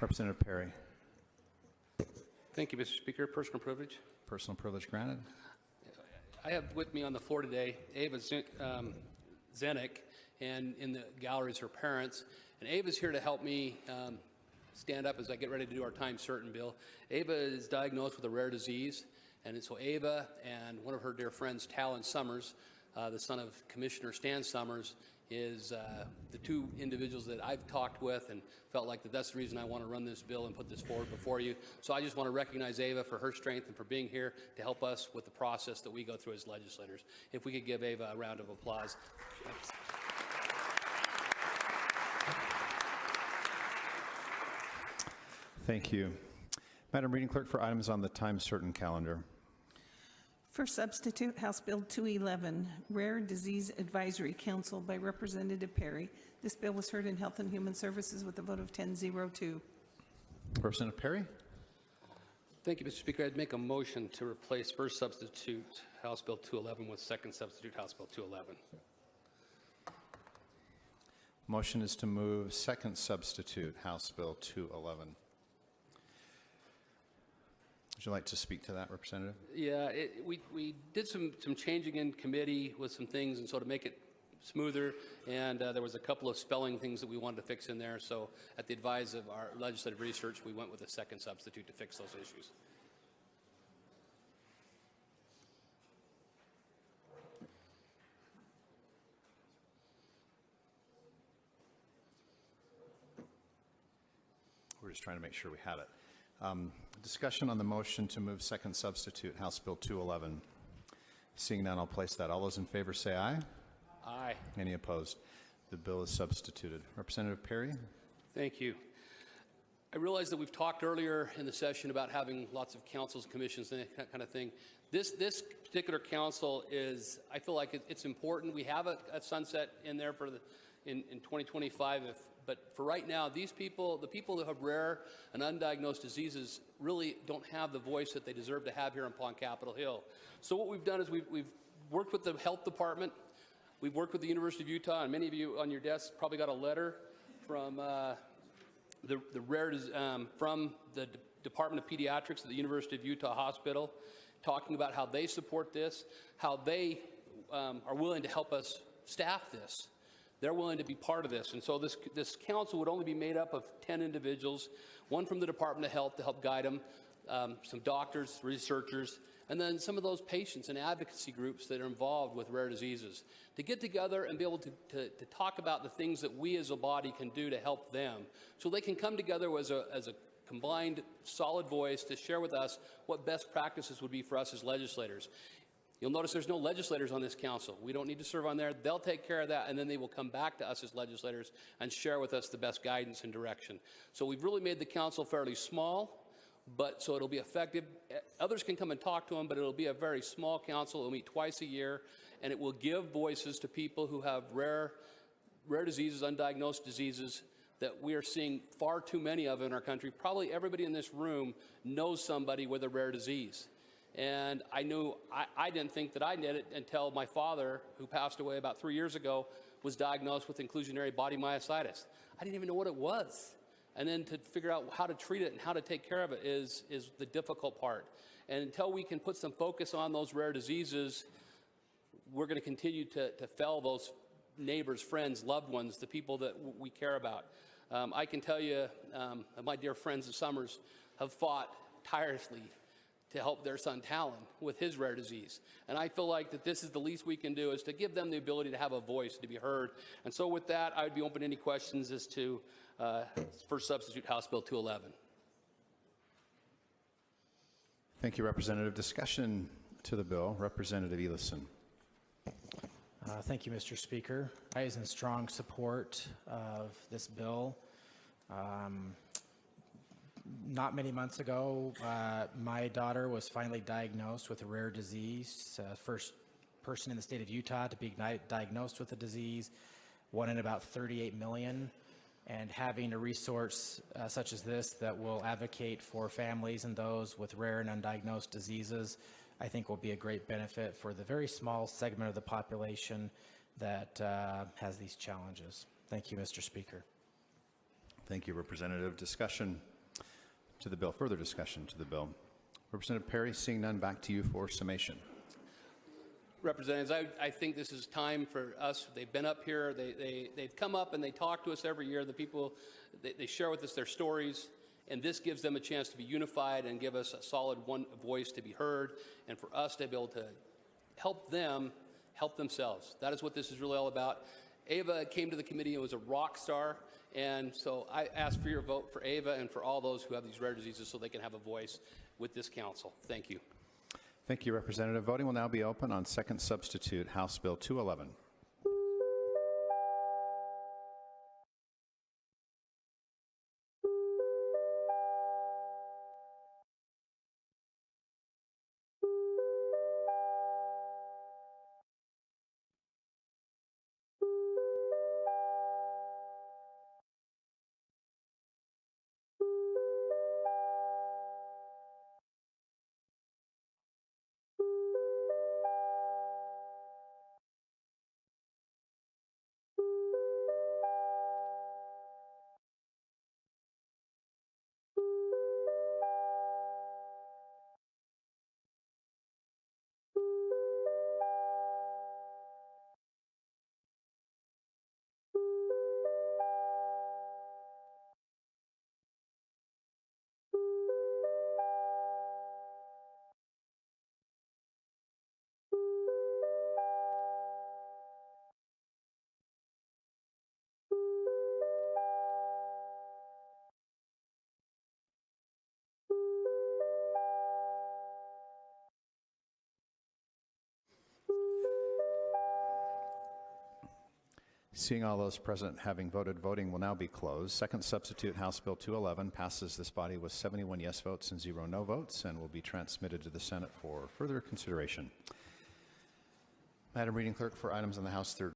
Representative Perry. Thank you, Mr. Speaker. Personal privilege. Personal privilege granted. I have with me on the floor today Ava Zenik, and in the gallery is her parents. And Ava's here to help me stand up as I get ready to do our time certain bill. Ava is diagnosed with a rare disease, and so Ava and one of her dear friends, Talon Summers, the son of Commissioner Stan Summers, is the two individuals that I've talked with and felt like that's the reason I want to run this bill and put this forward before you. So I just want to recognize Ava for her strength and for being here to help us with the process that we go through as legislators. If we could give Ava a round of applause. Thanks. Thank you. Madam Reading Clerk, for items on the time certain calendar. For substitute, House Bill 211, Rare Disease Advisory Council by Representative Perry. This bill was heard in Health and Human Services with a vote of 10-0-2. Representative Perry. Thank you, Mr. Speaker. I'd make a motion to replace first substitute House Bill 211 with second substitute House Bill 211. Motion is to move second substitute House Bill 211. Would you like to speak to that, Representative? Yeah, we did some changing in committee with some things, and so to make it smoother, and there was a couple of spelling things that we wanted to fix in there. So at the advice of our legislative research, we went with a second substitute to fix those issues. We're just trying to make sure we had it. Discussion on the motion to move second substitute House Bill 211. Seeing none, I'll place that. All those in favor say aye. Aye. Any opposed? The bill is substituted. Representative Perry. Thank you. I realize that we've talked earlier in the session about having lots of councils, commissions, and that kind of thing. This particular council is, I feel like it's important. We have a sunset in there for in 2025. But for right now, these people, the people that have rare and undiagnosed diseases, really don't have the voice that they deserve to have here upon Capitol Hill. So what we've done is we've worked with the health department, we've worked with the University of Utah, and many of you on your desks probably got a letter from from the Department of Pediatrics at the University of Utah Hospital, talking about how they support this, how they are willing to help us staff this. They're willing to be part of this. And so this council would only be made up of 10 individuals, one from the Department of Health to help guide them, some doctors, researchers, and then some of those patients and advocacy groups that are involved with rare diseases, to get together and be able to talk about the things that we as a body can do to help them, so they can come together as a combined solid voice to share with us what best practices would be for us as legislators. You'll notice there's no legislators on this council. We don't need to serve on there. They'll take care of that, and then they will come back to us as legislators and share with us the best guidance and direction. So we've really made the council fairly small, but so it'll be effective. Others can come and talk to them, but it'll be a very small council. It'll meet twice a year, and it will give voices to people who have rare diseases, undiagnosed diseases, that we are seeing far too many of in our country. Probably everybody in this room knows somebody with a rare disease. And I didn't think that I did it until my father, who passed away about 3 years ago, was diagnosed with inclusionary body myositis. I didn't even know what it was. And then to figure out how to treat it and how to take care of it is the difficult part. And until we can put some focus on those rare diseases, we're going to continue to fail those neighbors, friends, loved ones, the people that we care about. I can tell you, my dear friends of Summers have fought tirelessly to help their son Talon with his rare disease. And I feel like that this is the least we can do, is to give them the ability to have a voice, to be heard. And so with that, I would be open to any questions as to first substitute House Bill 211. Thank you, Representative. Discussion to the bill. Representative Elison. Thank you, Mr. Speaker. I is in strong support of this bill. Not many months ago, my daughter was finally diagnosed with a rare disease. First person in the state of Utah to be diagnosed with the disease, one in about 38 million. And having a resource such as this that will advocate for families and those with rare and undiagnosed diseases, I think will be a great benefit for the very small segment of the population that has these challenges. Thank you, Mr. Speaker. Thank you, Representative. Discussion. to the bill? Further discussion to the bill? Representative Perry, seeing none, back to you for summation. Representatives, I think this is time for us. They've been up here. They've come up and they talk to us every year. The people, they share with us their stories, and this gives them a chance to be unified and give us a solid one voice to be heard, and for us to be able to help them help themselves. That is what this is really all about. Ava came to the committee and was a rock star, and so I ask for your vote for Ava and for all those who have these rare diseases so they can have a voice with this council. Thank you. Thank you, Representative. Voting will now be open on second substitute House Bill 211. Seeing all those present having voted, voting will now be closed. Second substitute House Bill 211 passes this body with 71 yes votes and 0 no votes and will be transmitted to the Senate for further consideration. Madam Reading Clerk, for items on the House third